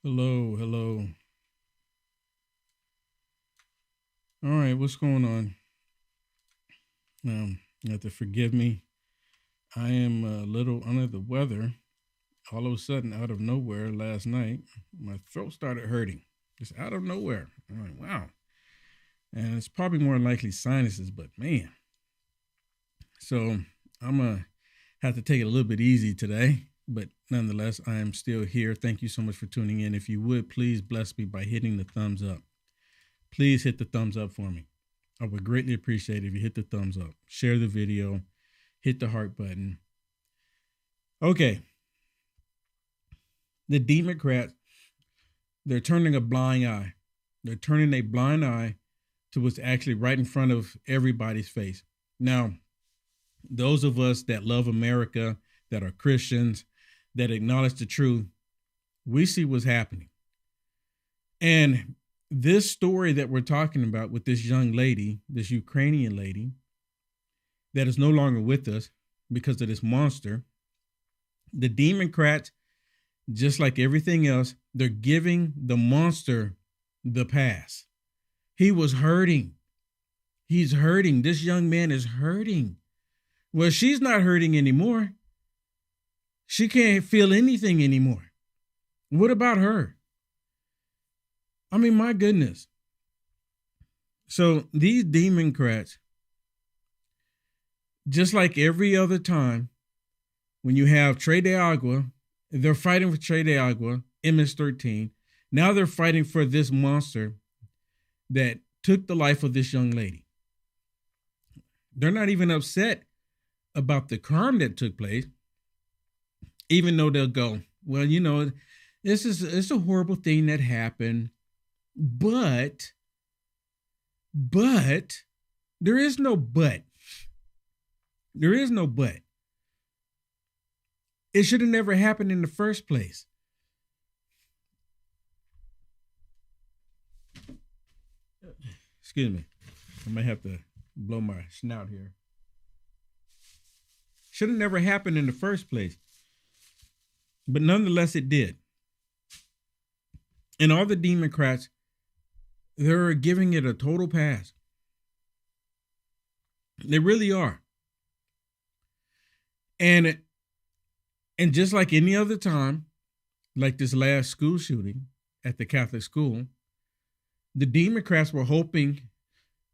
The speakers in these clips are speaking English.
Hello, hello. All right, what's going on? You have to forgive me. I am a little under the weather. All of a sudden, out of nowhere, last night, my throat started hurting. Just out of nowhere. I'm like, wow. And it's probably more likely sinuses, but man. So I'm gonna have to take it a little bit easy today. But nonetheless, I am still here. Thank you so much for tuning in. If you would, please bless me by hitting the thumbs up. Please hit the thumbs up for me. I would greatly appreciate it if you hit the thumbs up, share the video, hit the heart button. Okay. The Demoncrats, they're turning a blind eye. They're turning a blind eye to what's actually right in front of everybody's face. Now, those of us that love America, that are Christians, that acknowledge the truth, we see what's happening. And this story that we're talking about with this young lady, this Ukrainian lady, that is no longer with us because of this monster, the Demoncrats, just like everything else, they're giving the monster the pass. He was hurting. He's hurting. This young man is hurting. Well, she's not hurting anymore. She can't feel anything anymore. What about her? I mean, my goodness. So these Demoncrats, just like every other time, when you have Trey de Agua, they're fighting for Trey de Agua, MS-13. Now they're fighting for this monster that took the life of this young lady. They're not even upset about the crime that took place, even though they'll go, well, it's a horrible thing that happened. But there is no but. There is no but. It should have never happened in the first place. Excuse me. I might have to blow my snout here. Should have never happened in the first place. But nonetheless, it did. And all the Demoncrats, they're giving it a total pass. They really are. And just like any other time, like this last school shooting at the Catholic school, the Democrats were hoping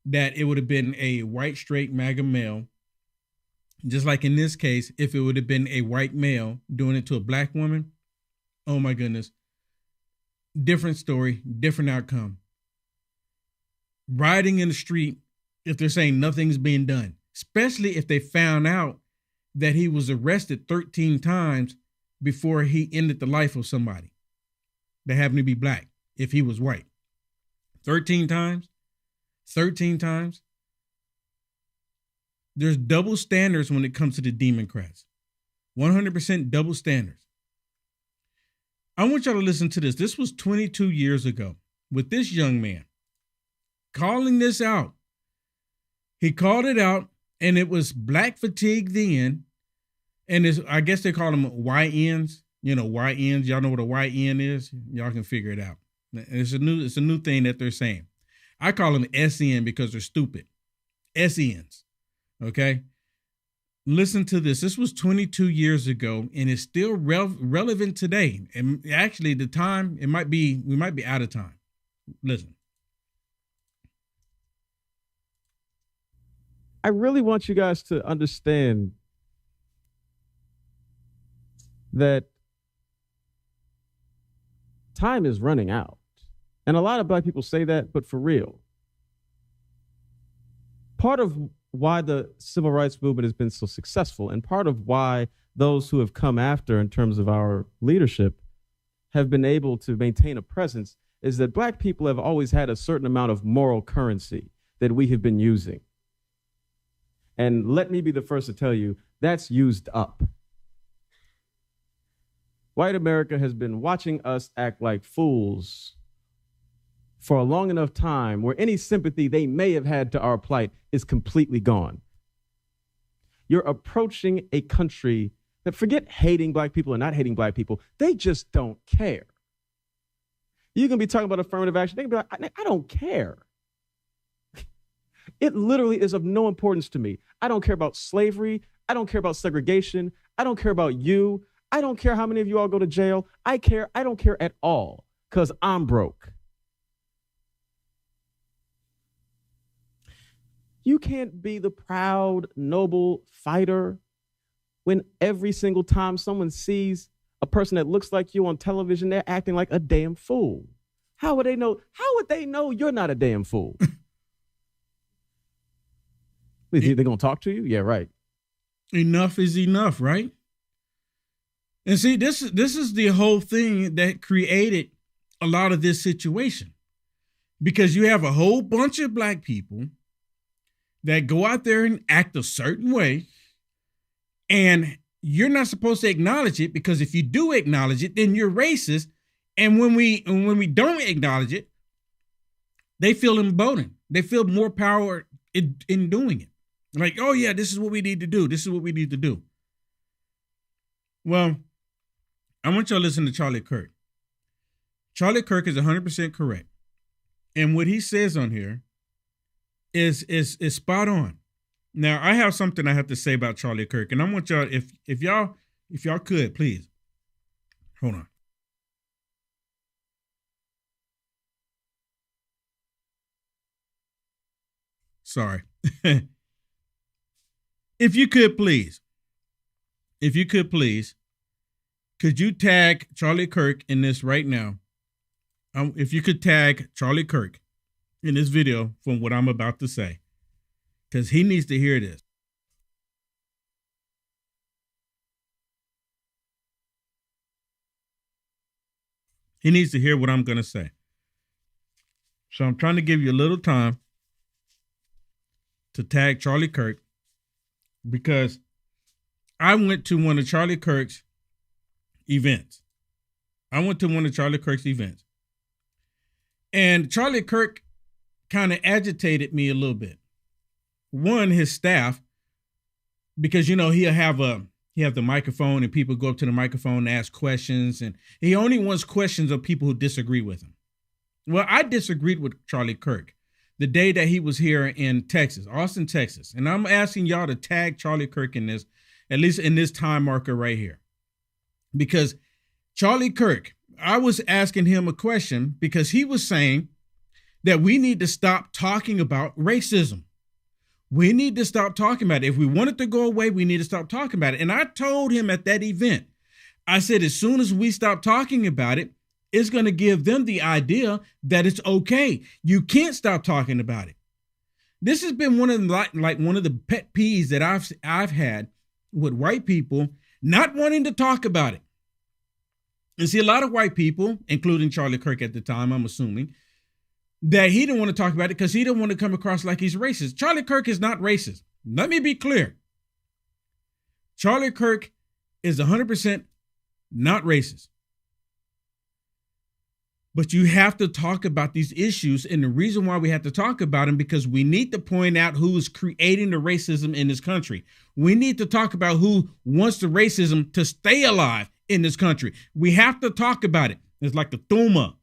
that it would have been a white, straight MAGA male. Just like in this case, if it would have been a white male doing it to a black woman, oh my goodness, different story, different outcome. Riding in the street, if they're saying nothing's being done, especially if they found out that he was arrested 13 times before he ended the life of somebody that happened to be black, if he was white. 13 times? 13 times? There's double standards when it comes to the Demoncrats. 100% double standards. I want y'all to listen to this. This was 22 years ago with this young man calling this out. He called it out, and it was black fatigue then. And I guess they call them YNs. YNs. Y'all know what a YN is? Y'all can figure it out. It's a new thing that they're saying. I call them SN because they're stupid. SNs. Okay? Listen to this. This was 22 years ago, and it's still relevant today. And actually, the time, we might be out of time. Listen. I really want you guys to understand that time is running out. And a lot of black people say that, but for real. Part of why the civil rights movement has been so successful, and part of why those who have come after in terms of our leadership have been able to maintain a presence, is that black people have always had a certain amount of moral currency that we have been using. And let me be the first to tell you, that's used up. White America has been watching us act like fools for a long enough time where any sympathy they may have had to our plight is completely gone. You're approaching a country that, forget hating black people or not hating black people, they just don't care. You can be talking about affirmative action. They can be like, I don't care. It literally is of no importance to me. I don't care about slavery. I don't care about segregation. I don't care about you. I don't care how many of you all go to jail. I don't care at all because I'm broke. You can't be the proud, noble fighter when every single time someone sees a person that looks like you on television, they're acting like a damn fool. How would they know? How would they know you're not a damn fool? They're going to talk to you? Yeah, right. Enough is enough, right? And see, this is the whole thing that created a lot of this situation. Because you have a whole bunch of black people that go out there and act a certain way, and you're not supposed to acknowledge it, because if you do acknowledge it, then you're racist. And when we don't acknowledge it, they feel emboldened. They feel more power in doing it. Like, oh yeah, this is what we need to do. This is what we need to do. Well, I want y'all to listen to Charlie Kirk. Charlie Kirk is 100% correct. And what he says on here is spot on. Now, I have something I have to say about Charlie Kirk, and I want y'all, if y'all could, please, hold on. Sorry. If you could please, could you tag Charlie Kirk in this right now? If you could tag Charlie Kirk in this video from what I'm about to say, because he needs to hear this. He needs to hear what I'm going to say. So I'm trying to give you a little time to tag Charlie Kirk, because I went to one of Charlie Kirk's events. And Charlie Kirk kind of agitated me a little bit. One, his staff, because, you know, he'll have the microphone and people go up to the microphone and ask questions, and he only wants questions of people who disagree with him. Well, I disagreed with Charlie Kirk the day that he was here in Texas, Austin, Texas. And I'm asking y'all to tag Charlie Kirk in this, at least in this time marker right here. Because Charlie Kirk, I was asking him a question because he was saying that we need to stop talking about racism. We need to stop talking about it. If we want it to go away, we need to stop talking about it. And I told him at that event, I said, as soon as we stop talking about it, it's going to give them the idea that it's okay. You can't stop talking about it. This has been one of the pet peeves that I've had with white people not wanting to talk about it. And see, a lot of white people, including Charlie Kirk at the time, I'm assuming, that he didn't want to talk about it because he didn't want to come across like he's racist. Charlie Kirk is not racist. Let me be clear. Charlie Kirk is 100% not racist. But you have to talk about these issues. And the reason why we have to talk about them, because we need to point out who is creating the racism in this country. We need to talk about who wants the racism to stay alive in this country. We have to talk about it. It's like the tumor.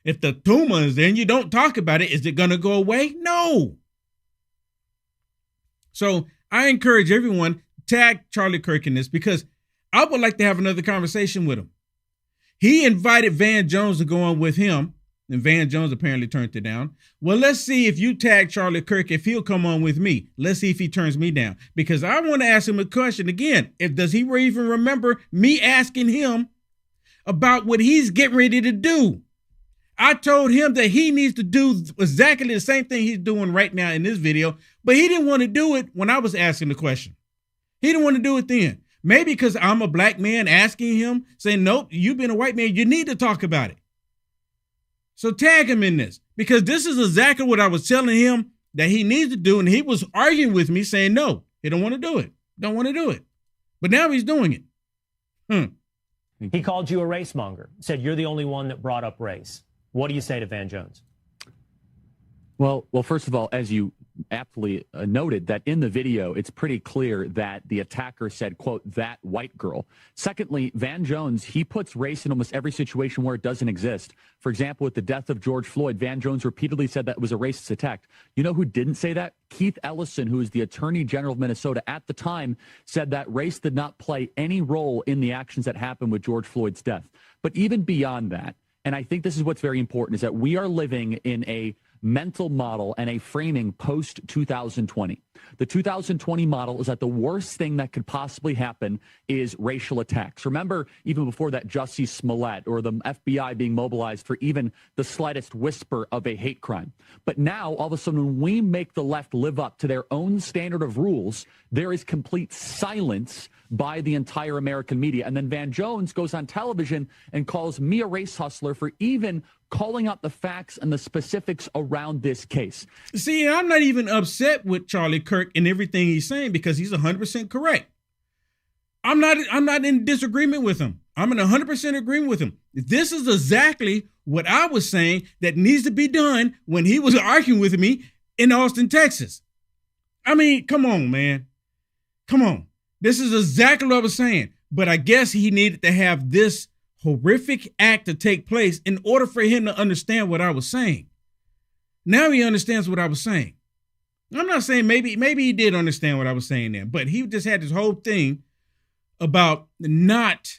If the tumor is there and you don't talk about it, is it going to go away? No. So I encourage everyone, tag Charlie Kirk in this, because I would like to have another conversation with him. He invited Van Jones to go on with him, and Van Jones apparently turned it down. Well, let's see if you tag Charlie Kirk, if he'll come on with me. Let's see if he turns me down, because I want to ask him a question again. Does he even remember me asking him about what he's getting ready to do? I told him that he needs to do exactly the same thing he's doing right now in this video, but he didn't want to do it when I was asking the question. He didn't want to do it then. Maybe because I'm a black man asking him, saying, nope, you've been a white man, you need to talk about it. So tag him in this, because this is exactly what I was telling him that he needs to do. And he was arguing with me saying, no, he don't want to do it. Don't want to do it. But now he's doing it. He called you a race monger, said you're the only one that brought up race. What do you say to Van Jones? Well, first of all, as you aptly noted that in the video, it's pretty clear that the attacker said, quote, "that white girl." Secondly, Van Jones, he puts race in almost every situation where it doesn't exist. For example, with the death of George Floyd, Van Jones repeatedly said that it was a racist attack. You know who didn't say that? Keith Ellison, who is the Attorney General of Minnesota at the time, said that race did not play any role in the actions that happened with George Floyd's death. But even beyond that, and I think this is what's very important, is that we are living in a mental model and a framing post 2020. The 2020 model is that the worst thing that could possibly happen is racial attacks. Remember, even before that, Jussie Smollett or the FBI being mobilized for even the slightest whisper of a hate crime. But now, all of a sudden, when we make the left live up to their own standard of rules, there is complete silence by the entire American media. And then Van Jones goes on television and calls me a race hustler for even calling out the facts and the specifics around this case. See, I'm not even upset with Charlie Kirk and everything he's saying because he's 100% correct. I'm not in disagreement with him. I'm in 100% agreement with him. This is exactly what I was saying that needs to be done when he was arguing with me in Austin, Texas. I mean, come on, man. Come on. This is exactly what I was saying. But I guess he needed to have this horrific act to take place in order for him to understand what I was saying. Now he understands what I was saying. I'm not saying maybe he did understand what I was saying then, but he just had this whole thing about not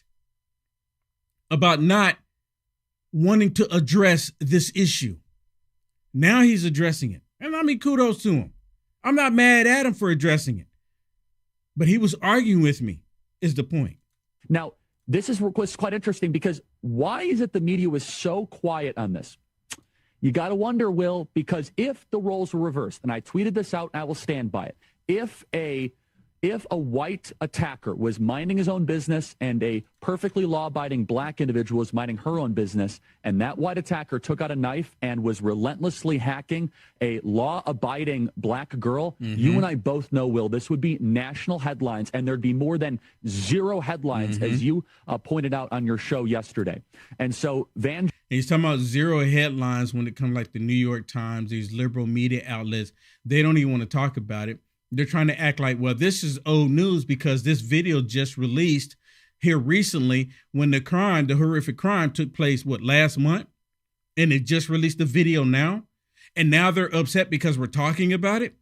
wanting to address this issue. Now he's addressing it. And I mean, kudos to him. I'm not mad at him for addressing it. But he was arguing with me, is the point. Now, this was quite interesting because why is it the media was so quiet on this? You got to wonder, Will, because if the roles were reversed, and I tweeted this out, and I will stand by it. If a white attacker was minding his own business and a perfectly law-abiding black individual was minding her own business, and that white attacker took out a knife and was relentlessly hacking a law-abiding black girl, you and I both know, Will, this would be national headlines, and there'd be more than 0 headlines, as you pointed out on your show yesterday. And so he's talking about 0 headlines when it comes like the New York Times, these liberal media outlets. They don't even want to talk about it. They're trying to act like, well, this is old news because this video just released here recently when the horrific crime took place, last month? And it just released the video now? And now they're upset because we're talking about it?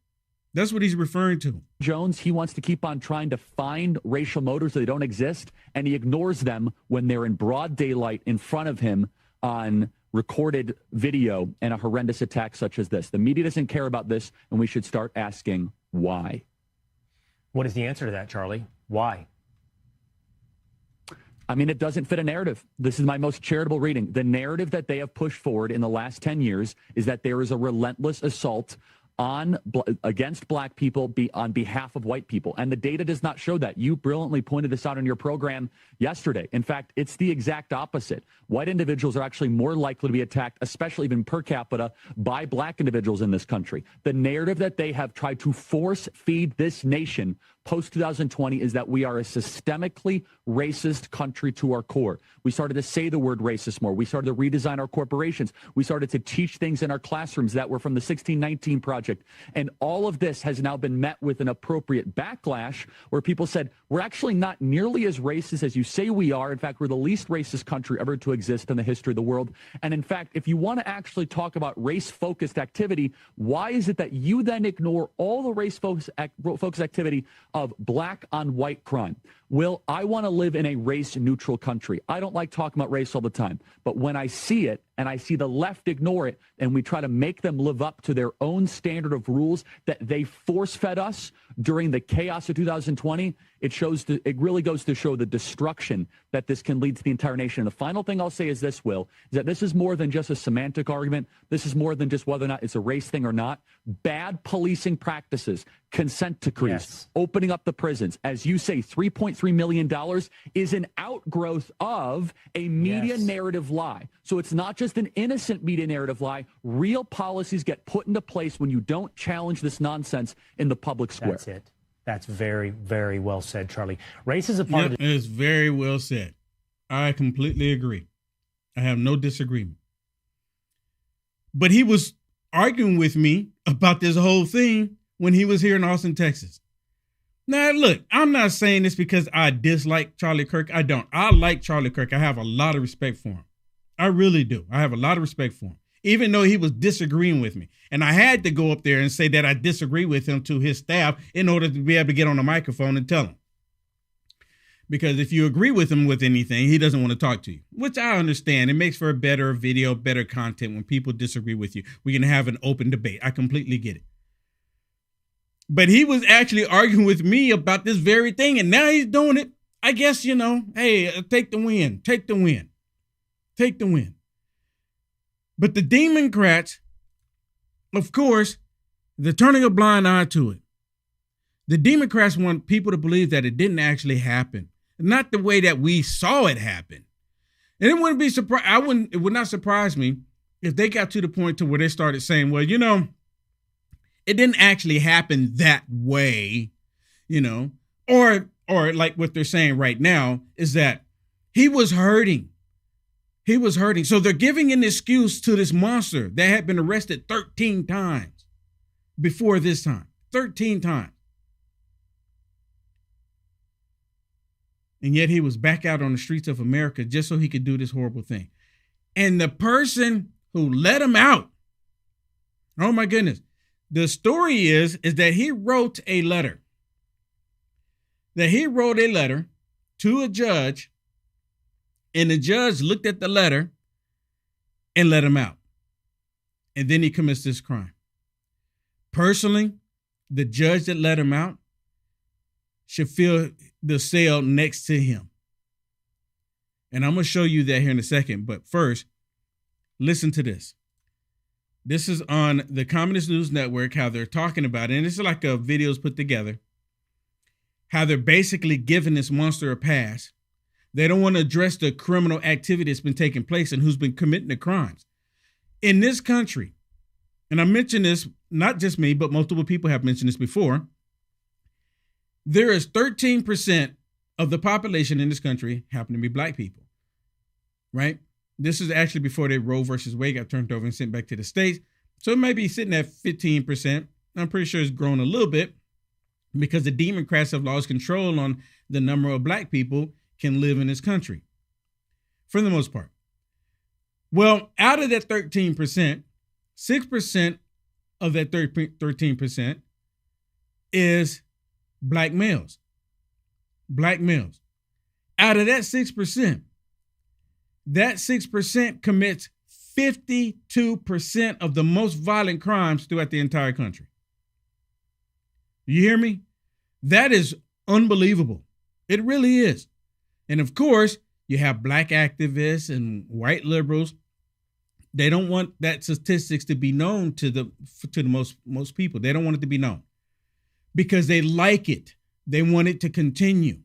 That's what he's referring to. Jones, he wants to keep on trying to find racial motives that don't exist, and he ignores them when they're in broad daylight in front of him on recorded video and a horrendous attack such as this. The media doesn't care about this, and we should start asking why. What is the answer to that, Charlie? Why? I mean, it doesn't fit a narrative. This is my most charitable reading. The narrative that they have pushed forward in the last 10 years is that there is a relentless assault against black people on behalf of white people. And the data does not show that. You brilliantly pointed this out on your program yesterday. In fact, it's the exact opposite. White individuals are actually more likely to be attacked, especially even per capita, by black individuals in this country. The narrative that they have tried to force feed this nation post-2020 is that we are a systemically racist country to our core. We started to say the word racist more. We started to redesign our corporations. We started to teach things in our classrooms that were from the 1619 Project. And all of this has now been met with an appropriate backlash where people said, we're actually not nearly as racist as you say we are. In fact, we're the least racist country ever to exist in the history of the world. And in fact, if you want to actually talk about race-focused activity, why is it that you then ignore all the race-focused activity of black on white crime? Will, I want to live in a race-neutral country. I don't like talking about race all the time. But when I see it, and I see the left ignore it, and we try to make them live up to their own standard of rules that they force-fed us during the chaos of 2020, it really goes to show the destruction that this can lead to the entire nation. And the final thing I'll say is this, Will, is that this is more than just a semantic argument. This is more than just whether or not it's a race thing or not. Bad policing practices, consent decrees, opening up the prisons. As you say, $3.3 million is an outgrowth of a media narrative lie. So it's not just an innocent media narrative lie. Real policies get put into place when you don't challenge this nonsense in the public square. That's it. That's very, very well said, Charlie. Race is a part of it. It's very well said. I completely agree. I have no disagreement. But he was arguing with me about this whole thing when he was here in Austin, Texas. Now, look, I'm not saying this because I dislike Charlie Kirk. I don't. I like Charlie Kirk. I have a lot of respect for him. I really do. I have a lot of respect for him, even though he was disagreeing with me. And I had to go up there and say that I disagree with him to his staff in order to be able to get on the microphone and tell him. Because if you agree with him with anything, he doesn't want to talk to you, which I understand. It makes for a better video, better content when people disagree with you. We can have an open debate. I completely get it. But he was actually arguing with me about this very thing, and now he's doing it. I guess, hey, take the win, take the win, take the win. But the Demoncrats, of course, they're turning a blind eye to it. The Demoncrats want people to believe that it didn't actually happen, not the way that we saw it happen. And it wouldn't be it would not surprise me if they got to the point to where they started saying, well, it didn't actually happen that way, or like what they're saying right now is that he was hurting. He was hurting. So they're giving an excuse to this monster that had been arrested 13 times before this time, 13 times. And yet he was back out on the streets of America just so he could do this horrible thing. And the person who let him out, oh my goodness, the story is that he wrote a letter. That he wrote a letter to a judge, and the judge looked at the letter and let him out. And then he commits this crime. Personally, the judge that let him out should fill the cell next to him. And I'm going to show you that here in a second. But first, listen to this. This is on the Communist News Network, how they're talking about it. And this is like a videos put together, how they're basically giving this monster a pass. They don't want to address the criminal activity that's been taking place and who's been committing the crimes. In this country, and I mentioned this, not just me, but multiple people have mentioned this before, there is 13% of the population in this country happen to be black people, right? This is actually before the Roe versus Wade got turned over and sent back to the states. So it may be sitting at 15%. I'm pretty sure it's grown a little bit because the Demoncrats have lost control on the number of black people can live in this country, for the most part. Well, out of that 13%, 6% of that 13% is black males. Black males. Out of that 6%, that 6% commits 52% of the most violent crimes throughout the entire country. You hear me? That is unbelievable. It really is. And of course, you have black activists and white liberals. They don't want that statistics to be known to the most people. They don't want it to be known because they like it. They want it to continue.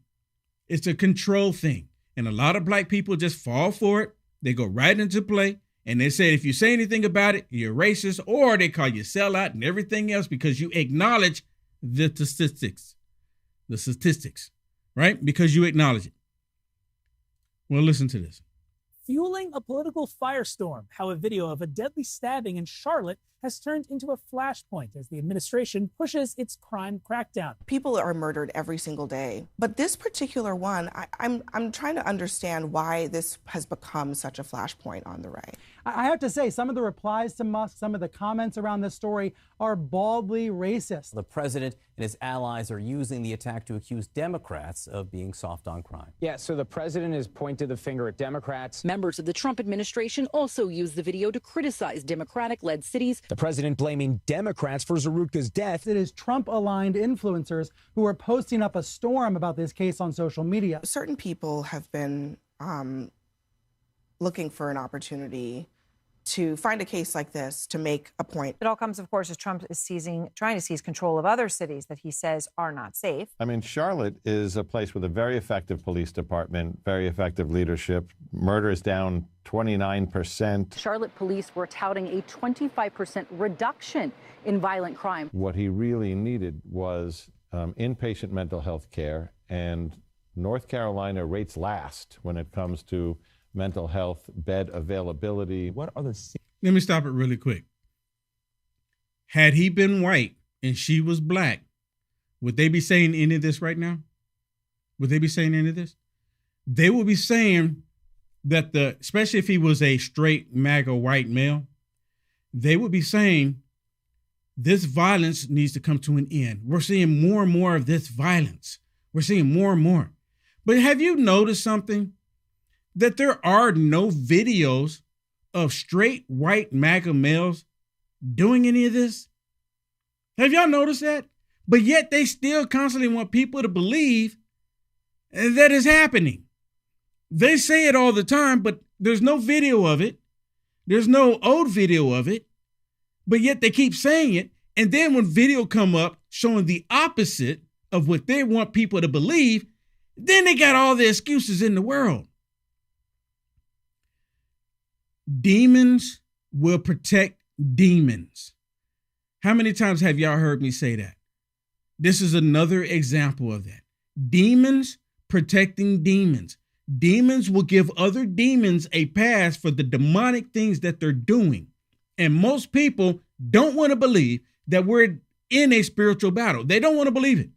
It's a control thing. And a lot of black people just fall for it. They go right into play. And they say, if you say anything about it, you're racist, or they call you sellout and everything else because you acknowledge the statistics, right? Because you acknowledge it. Well, listen to this. Fueling a political firestorm, how a video of a deadly stabbing in Charlotte has turned into a flashpoint as the administration pushes its crime crackdown. People are murdered every single day, but this particular one, I'm trying to understand why this has become such a flashpoint on the right. I have to say, some of the replies to Musk, some of the comments around this story are baldly racist. The president and his allies are using the attack to accuse Democrats of being soft on crime. Yeah, so the president has pointed the finger at Democrats. Members of the Trump administration also used the video to criticize Democratic-led cities. The president blaming Democrats for Zarutka's death. It is Trump-aligned influencers who are posting up a storm about this case on social media. Certain people have been looking for an opportunity to find a case like this to make a point. It all comes, of course, as Trump is trying to seize control of other cities that he says are not safe. I mean, Charlotte is a place with a very effective police department, very effective leadership. Murder is down 29%. Charlotte police were touting a 25% reduction in violent crime. What he really needed was inpatient mental health care, and North Carolina rates last when it comes to mental health bed availability. Let me stop it really quick. Had he been white and she was black, would they be saying any of this right now? Would they be saying any of this? They would be saying that especially if he was a straight MAGA white male, they would be saying this violence needs to come to an end. We're seeing more and more of this violence. We're seeing more and more. But have you noticed something? That there are no videos of straight white MAGA males doing any of this? Have y'all noticed that? But yet they still constantly want people to believe that is happening. They say it all the time, but there's no video of it. There's no old video of it, but yet they keep saying it. And then when video come up showing the opposite of what they want people to believe, then they got all the excuses in the world. Demons will protect demons. How many times have y'all heard me say that? This is another example of that. Demons protecting demons. Demons will give other demons a pass for the demonic things that they're doing. And most people don't want to believe that we're in a spiritual battle. They don't want to believe it.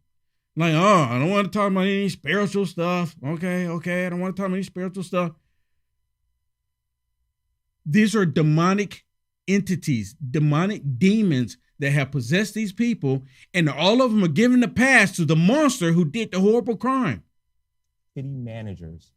Like, oh, I don't want to talk about any spiritual stuff. Okay, I don't want to talk about any spiritual stuff. These are demonic entities, demonic demons that have possessed these people, and all of them are giving the pass to the monster who did the horrible crime. City managers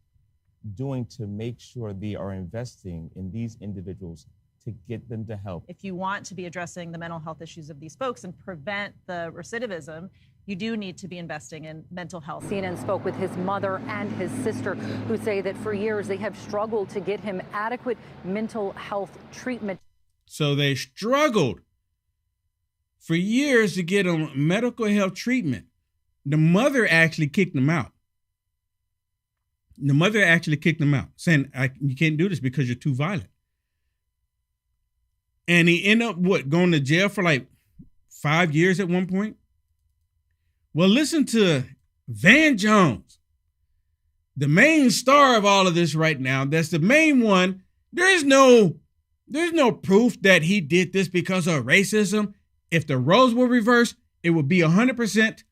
doing to make sure they are investing in these individuals to get them to help? If you want to be addressing the mental health issues of these folks and prevent the recidivism, you do need to be investing in mental health. CNN spoke with his mother and his sister, who say that for years they have struggled to get him adequate mental health treatment. So they struggled for years to get him medical health treatment. The mother actually kicked him out. The mother actually kicked him out, saying, you can't do this because you're too violent. And he ended up, going to jail for like 5 years at one point? Well, listen to Van Jones, the main star of all of this right now. That's the main one. There's no proof that he did this because of racism. If the roles were reversed, it would be 100%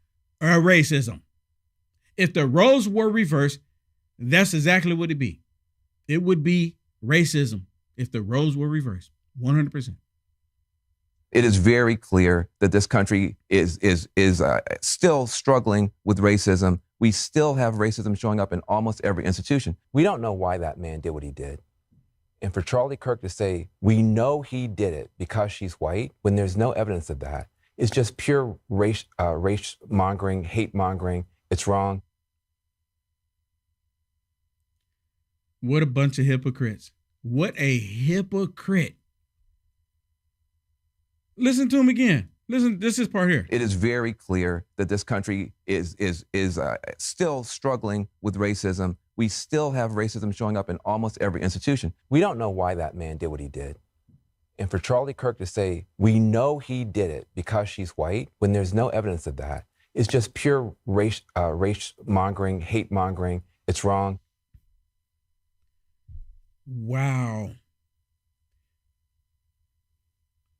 racism. If the roles were reversed, that's exactly what it'd be. It would be racism if the roles were reversed, 100%. It is very clear that this country is still struggling with racism. We still have racism showing up in almost every institution. We don't know why that man did what he did. And for Charlie Kirk to say, we know he did it because she's white, when there's no evidence of that, it's just pure race mongering, hate mongering. It's wrong. What a bunch of hypocrites. What a hypocrite. Listen to him again. Listen, this is part here. It is very clear that this country is still struggling with racism. We still have racism showing up in almost every institution. We don't know why that man did what he did. And for Charlie Kirk to say, we know he did it because she's white, when there's no evidence of that, it's just pure race mongering, hate mongering. It's wrong. Wow.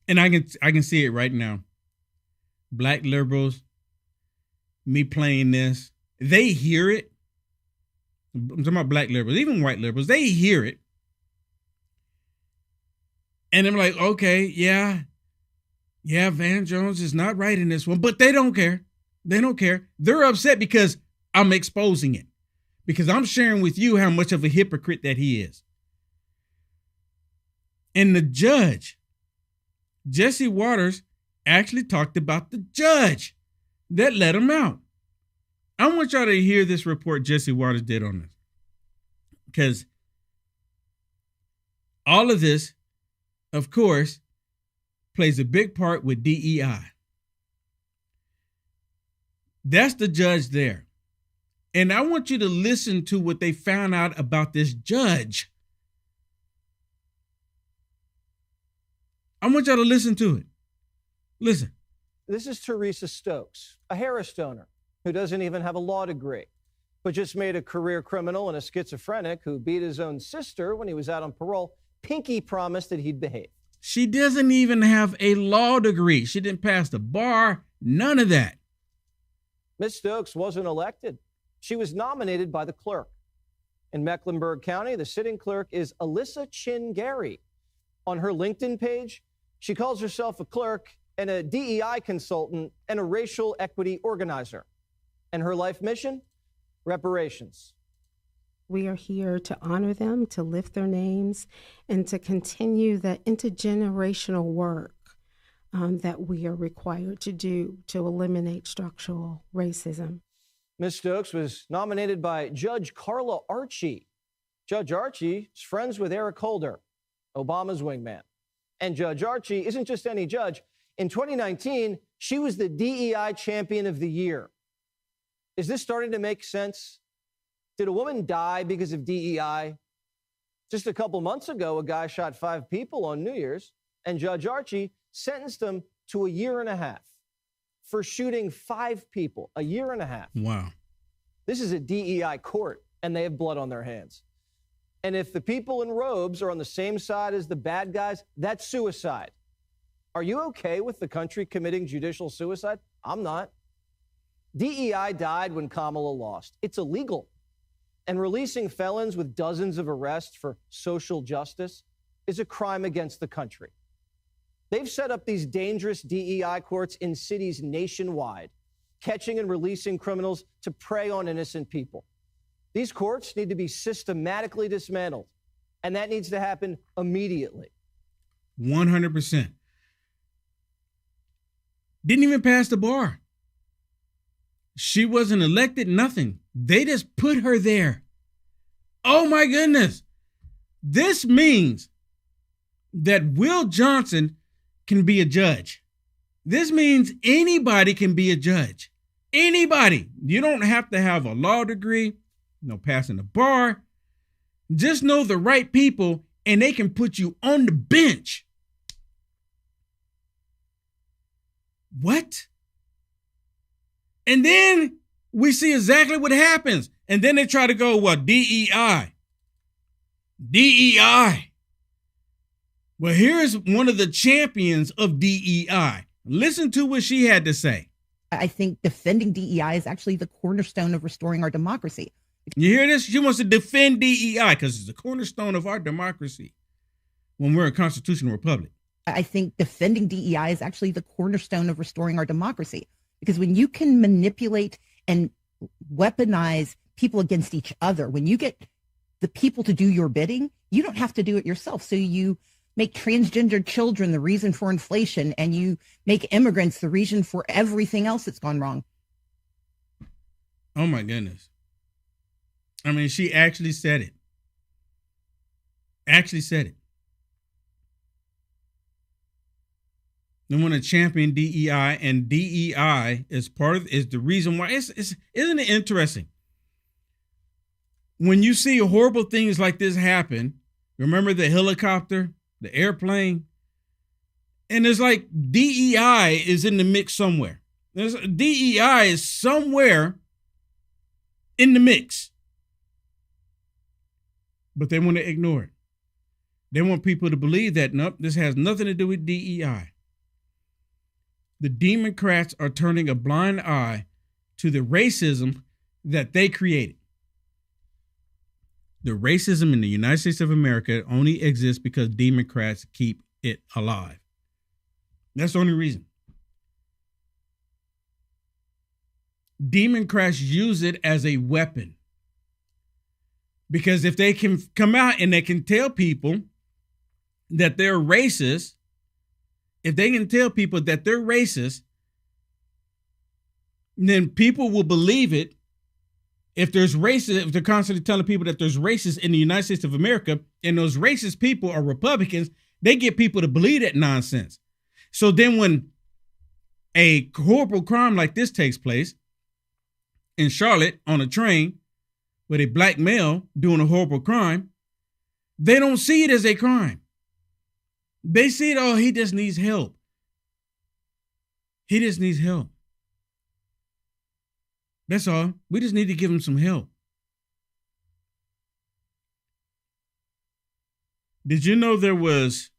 And I can see it right now. Black liberals, me playing this, they hear it. I'm talking about black liberals, even white liberals, they hear it. And I'm like, okay, yeah, Van Jones is not right in this one, but they don't care. They don't care. They're upset because I'm exposing it, because I'm sharing with you how much of a hypocrite that he is. And the judge, Jesse Waters, actually talked about the judge that let him out. I want y'all to hear this report Jesse Waters did on this, because all of this, of course, plays a big part with DEI. That's the judge there. And I want you to listen to what they found out about this judge. I want y'all to listen to it. Listen. This is Teresa Stokes, a Harris donor who doesn't even have a law degree, but just made a career criminal and a schizophrenic who beat his own sister when he was out on parole. Pinky promised that he'd behave. She doesn't even have a law degree. She didn't pass the bar, none of that. Ms. Stokes wasn't elected. She was nominated by the clerk. In Mecklenburg County, the sitting clerk is Alyssa Chin Gary. On her LinkedIn page, she calls herself a clerk and a DEI consultant and a racial equity organizer. And her life mission? Reparations. We are here to honor them, to lift their names, and to continue the intergenerational work that we are required to do to eliminate structural racism. Ms. Stokes was nominated by Judge Carla Archie. Judge Archie is friends with Eric Holder, Obama's wingman. And Judge Archie isn't just any judge. In 2019, she was the DEI Champion of the Year. Is this starting to make sense? Did a woman die because of DEI? Just a couple months ago, a guy shot 5 people on New Year's, and Judge Archie sentenced him to a year and a half for shooting 5 people, a year and a half. Wow. This is a DEI court, and they have blood on their hands. And if the people in robes are on the same side as the bad guys, that's suicide. Are you okay with the country committing judicial suicide? I'm not. DEI died when Kamala lost. It's illegal. And releasing felons with dozens of arrests for social justice is a crime against the country. They've set up these dangerous DEI courts in cities nationwide, catching and releasing criminals to prey on innocent people. These courts need to be systematically dismantled, and that needs to happen immediately. 100%. Didn't even pass the bar. She wasn't elected, nothing. They just put her there. Oh my goodness. This means that Will Johnson can be a judge. This means anybody can be a judge. Anybody. You don't have to have a law degree, no passing the bar. Just know the right people and they can put you on the bench. What? And then we see exactly what happens. And then they try to go, well, DEI. DEI. Well, here's one of the champions of DEI. Listen to what she had to say. I think defending DEI is actually the cornerstone of restoring our democracy. You hear this? She wants to defend DEI because it's the cornerstone of our democracy when we're a constitutional republic. I think defending DEI is actually the cornerstone of restoring our democracy, because when you can manipulate and weaponize people against each other, when you get the people to do your bidding, you don't have to do it yourself. So you make transgender children the reason for inflation, and you make immigrants the reason for everything else that's gone wrong. Oh my goodness. I mean, she actually said it. Actually said it. They want to champion DEI, and DEI is the reason why. Isn't it interesting? When you see horrible things like this happen, remember the helicopter, the airplane, and it's like DEI is in the mix somewhere. DEI is somewhere in the mix. But they want to ignore it. They want people to believe that, nope, this has nothing to do with DEI. The Demoncrats are turning a blind eye to the racism that they created. The racism in the United States of America only exists because Democrats keep it alive. That's the only reason. Democrats use it as a weapon. Because if they can come out and they can tell people that they're racist, if they can tell people that they're racist, then people will believe it. If there's racist, if they're constantly telling people that there's racists in the United States of America, and those racist people are Republicans, they get people to believe that nonsense. So then when a horrible crime like this takes place in Charlotte on a train with a black male doing a horrible crime, they don't see it as a crime. They see it, oh, he just needs help. He just needs help. That's all. We just need to give him some help. Did you know there was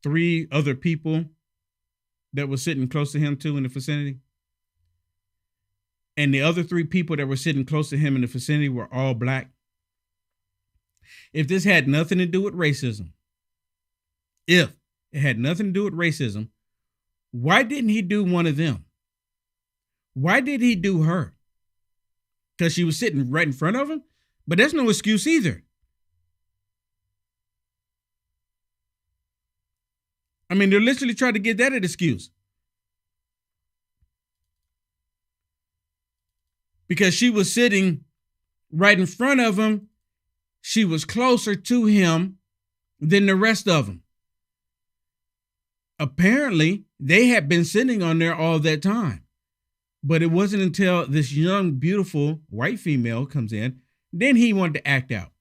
3 other people that were sitting close to him too in the vicinity. And the other 3 people that were sitting close to him in the vicinity were all black. If this had nothing to do with racism, why didn't he do one of them? Why did he do her? Because she was sitting right in front of him? But that's no excuse either. I mean, they're literally trying to get that an excuse. Because she was sitting right in front of him. She was closer to him than the rest of them. Apparently, they had been sitting on there all that time. But it wasn't until this young, beautiful white female comes in, then he wanted to act out.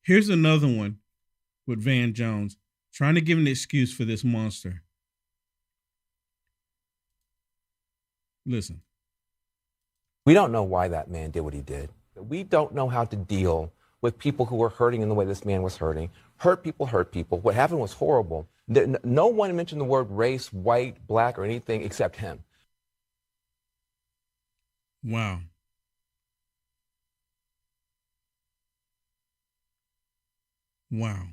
Here's another one with Van Jones, trying to give an excuse for this monster. Listen. We don't know why that man did what he did. We don't know how to deal with people who were hurting in the way this man was hurting. Hurt people hurt people. What happened was horrible. No one mentioned the word race, white, black, or anything except him. Wow. Wow.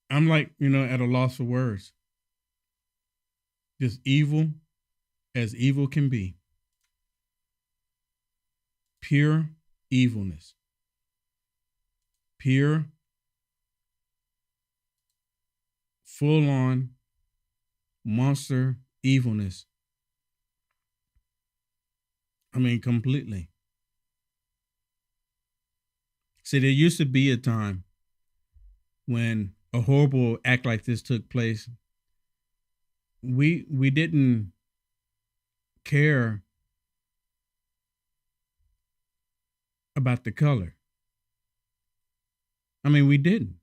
I'm like, at a loss for words. Just evil as evil can be. Pure evilness. Pure, full-on monster evilness. I mean, completely. See, there used to be a time when a horrible act like this took place. We didn't care about the color. I mean, we didn't.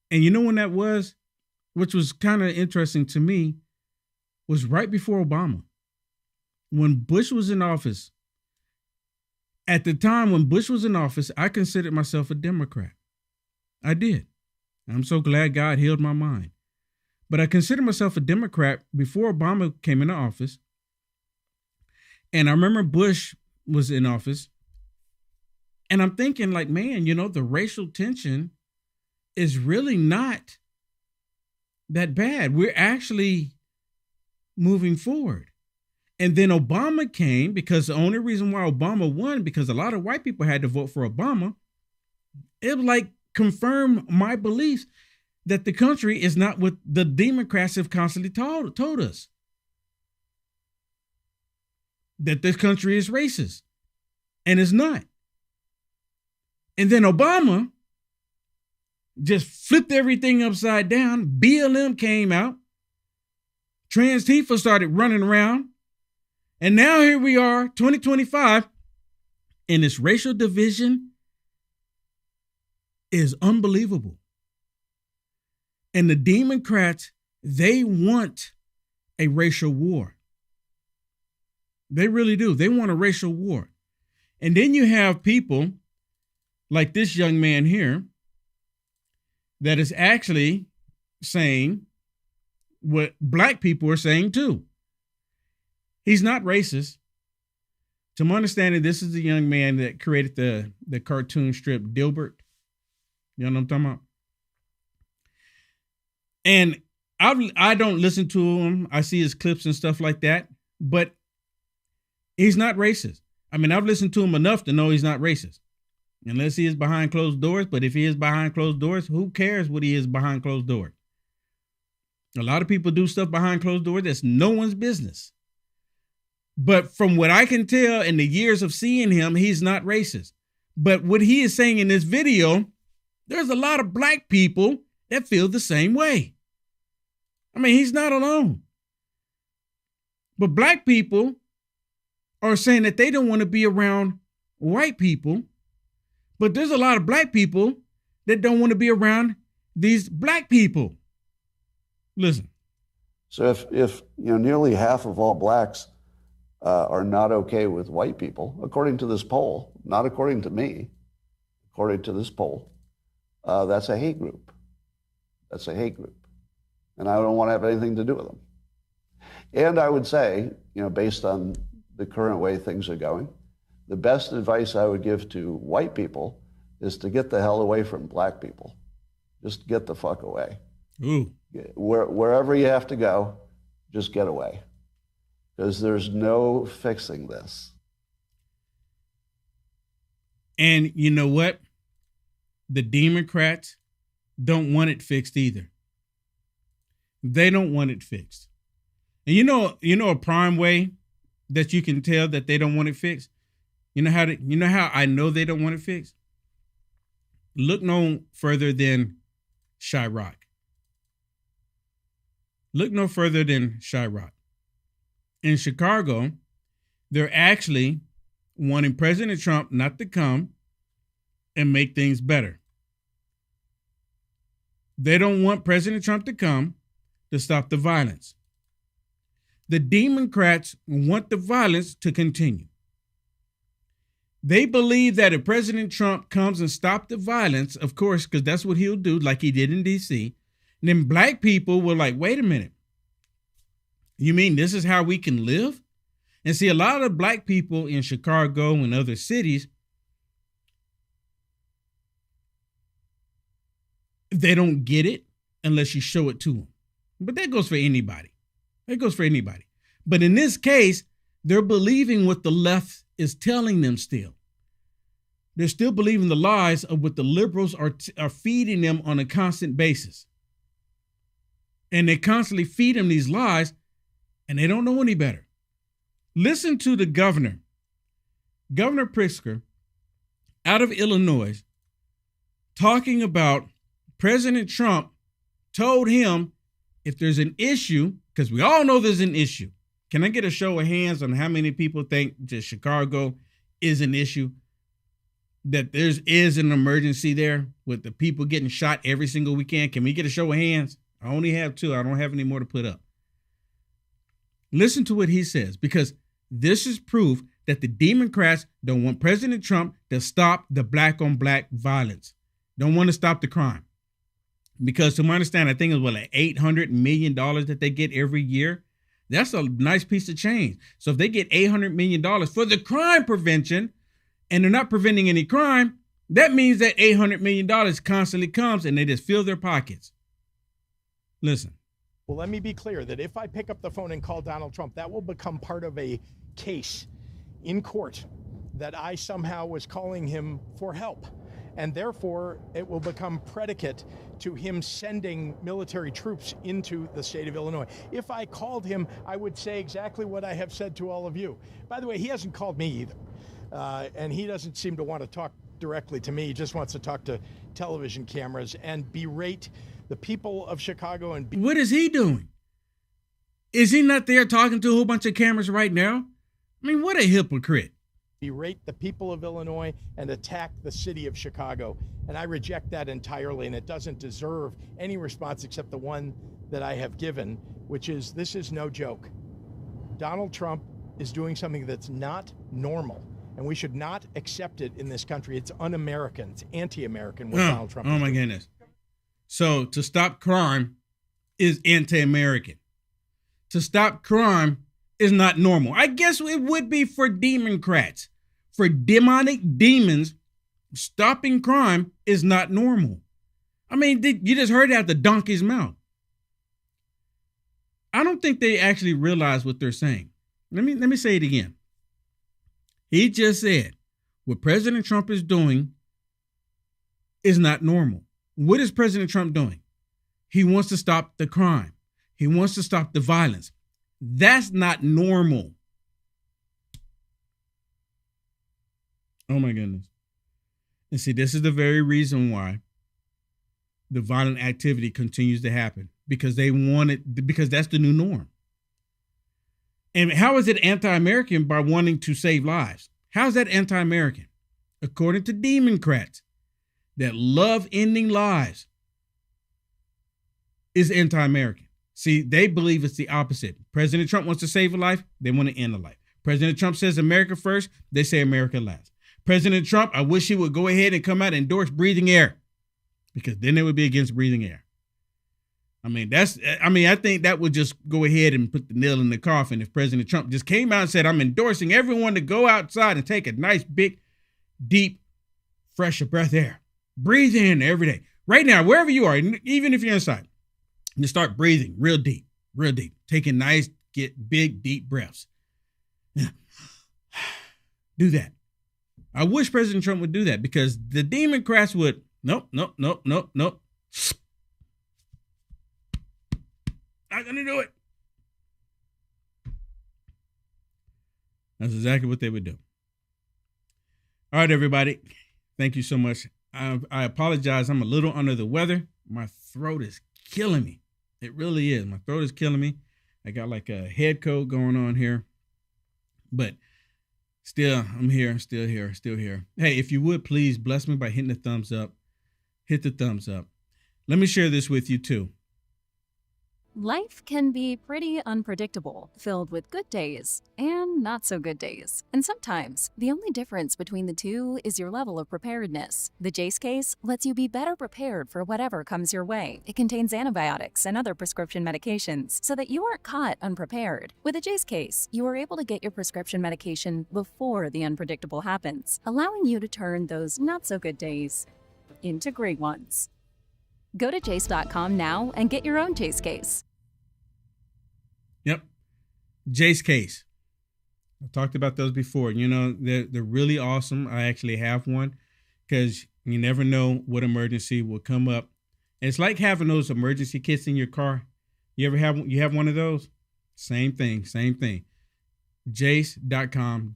And you know when that was, which was kind of interesting to me, was right before Obama. When Bush was in office, at the time when Bush was in office, I considered myself a Democrat. I did. I'm so glad God healed my mind. But I considered myself a Democrat before Obama came into office. And I remember Bush was in office. And I'm thinking like, man, the racial tension is really not that bad. We're actually moving forward. And then Obama came, because the only reason why Obama won, because a lot of white people had to vote for Obama, it like confirmed my beliefs that the country is not what the Democrats have constantly told us. That this country is racist. And it's not. And then Obama just flipped everything upside down. BLM came out. Trans-Tifa started running around. And now here we are, 2025, and this racial division is unbelievable. And the Demoncrats, they want a racial war. They really do. They want a racial war. And then you have people like this young man here that is actually saying what black people are saying too. He's not racist. To my understanding, this is the young man that created the cartoon strip Dilbert. You know what I'm talking about? And I don't listen to him. I see his clips and stuff like that, but he's not racist. I mean, I've listened to him enough to know he's not racist. Unless he is behind closed doors, but if he is behind closed doors, who cares what he is behind closed doors? A lot of people do stuff behind closed doors that's no one's business. But from what I can tell in the years of seeing him, he's not racist. But what he is saying in this video, there's a lot of black people that feel the same way. I mean, he's not alone. But black people are saying that they don't want to be around white people. But there's a lot of black people that don't want to be around these black people. Listen. So if nearly half of all blacks are not okay with white people, according to this poll, not according to me, according to this poll, that's a hate group. That's a hate group. And I don't want to have anything to do with them. And I would say, based on the current way things are going, the best advice I would give to white people is to get the hell away from black people. Just get the fuck away. Ooh. Wherever you have to go, just get away. Because there's no fixing this. And you know what? The Democrats don't want it fixed either. They don't want it fixed. And you know a prime way that you can tell that they don't want it fixed? You know how I know they don't want it fixed? Look no further than Chirac. Look no further than Chirac. In Chicago, they're actually wanting President Trump not to come and make things better. They don't want President Trump to come to stop the violence. The Democrats want the violence to continue. They believe that if President Trump comes and stops the violence, of course, because that's what he'll do, like he did in D.C., then black people were like, wait a minute. You mean this is how we can live? And see, a lot of black people in Chicago and other cities, they don't get it unless you show it to them. But that goes for anybody. That goes for anybody. But in this case, they're believing what the left is telling them still. They're still believing the lies of what the liberals are feeding them on a constant basis. And they constantly feed them these lies, and they don't know any better. Listen to the governor, Governor Pritzker, out of Illinois, talking about President Trump told him if there's an issue, because we all know there's an issue. Can I get a show of hands on how many people think that Chicago is an issue? That there is an emergency there with the people getting shot every single weekend? Can we get a show of hands? I only have 2. I don't have any more to put up. Listen to what he says, because this is proof that the Democrats don't want President Trump to stop the black on black violence. Don't want to stop the crime. Because to my understanding, I think it's like $800 million that they get every year. That's a nice piece of change. So if they get $800 million for the crime prevention and they're not preventing any crime, that means that $800 million constantly comes and they just fill their pockets. Listen. Well, let me be clear that if I pick up the phone and call Donald Trump, that will become part of a case in court that I somehow was calling him for help. And therefore, it will become predicate to him sending military troops into the state of Illinois. If I called him, I would say exactly what I have said to all of you. By the way, he hasn't called me either. And he doesn't seem to want to talk directly to me. He just wants to talk to television cameras and berate the people of Chicago. And what is he doing? Is he not there talking to a whole bunch of cameras right now? I mean, what a hypocrite. Berate the people of Illinois and attack the city of Chicago. And I reject that entirely, and it doesn't deserve any response except the one that I have given, which is this is no joke. Donald Trump is doing something that's not normal, and we should not accept it in this country. It's un-American. It's anti-American what Donald Trump is doing. Oh, my goodness. So to stop crime is anti-American. To stop crime is not normal. I guess it would be for Demoncrats. For demonic demons, stopping crime is not normal. I mean, you just heard it out the donkey's mouth. I don't think they actually realize what they're saying. Let me say it again. He just said what President Trump is doing is not normal. What is President Trump doing? He wants to stop the crime. He wants to stop the violence. That's not normal. Oh my goodness. And see, this is the very reason why the violent activity continues to happen, because they want it, because that's the new norm. And how is it anti-American? By wanting to save lives. How is that anti-American? According to Demoncrats that love ending lives is anti-American. See, they believe it's the opposite. President Trump wants to save a life. They want to end a life. President Trump says America first, they say America last. President Trump, I wish he would go ahead and come out and endorse breathing air, because then they would be against breathing air. I think that would just go ahead and put the nail in the coffin if President Trump just came out and said, I'm endorsing everyone to go outside and take a nice, big, deep, fresh breath air. Breathe in every day. Right now, wherever you are, even if you're inside, you start breathing real deep, taking nice, get big, deep breaths. Yeah. Do that. I wish President Trump would do that, because the Demoncrats would, nope. Not gonna do it. That's exactly what they would do. All right, everybody. Thank you so much. I apologize. I'm a little under the weather. My throat is killing me. It really is. My throat is killing me. I got like a head cold going on here. But still, I'm here, still here. Hey, if you would, please bless me by hitting the thumbs up. Hit the thumbs up. Let me share this with you too. Life can be pretty unpredictable, filled with good days and not so good days. And sometimes, the only difference between the two is your level of preparedness. The Jace case lets you be better prepared for whatever comes your way. It contains antibiotics and other prescription medications so that you aren't caught unprepared. With the Jace case, you are able to get your prescription medication before the unpredictable happens, allowing you to turn those not so good days into great ones. Go to Jace.com now and get your own Jace case. Yep. Jace case. I've talked about those before. You know, they're really awesome. I actually have one, because you never know what emergency will come up. And it's like having those emergency kits in your car. You have one of those? Same thing. Jace.com.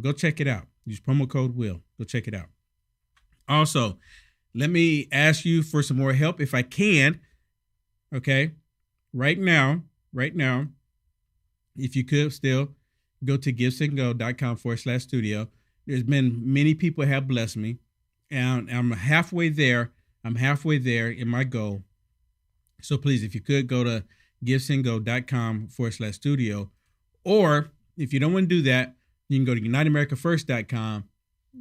Go check it out. Use promo code WILL. Go check it out. Also, let me ask you for some more help if I can. Okay. Right now, if you could still go to givesandgo.com/studio. There's been many people have blessed me, and I'm halfway there. In my goal. So please, if you could go to givesandgo.com/studio, or if you don't want to do that, you can go to uniteamericafirst.com.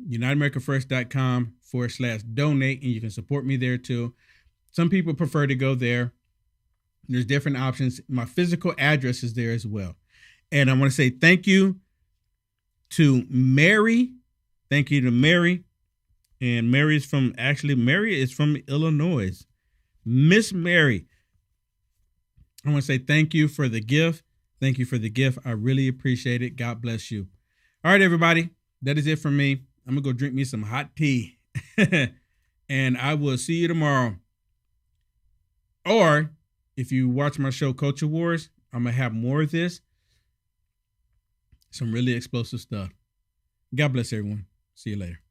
uniteamericafirst.com/donate, and you can support me there too. Some people prefer to go there. There's different options. My physical address is there as well. And I want to say thank you to Mary. Thank you to Mary. And Mary is from Illinois. Miss Mary. I want to say thank you for the gift. Thank you for the gift. I really appreciate it. God bless you. All right, everybody. That is it for me. I'm going to go drink me some hot tea. And I will see you tomorrow. Or if you watch my show, Culture Wars, I'm going to have more of this. Some really explosive stuff. God bless everyone. See you later.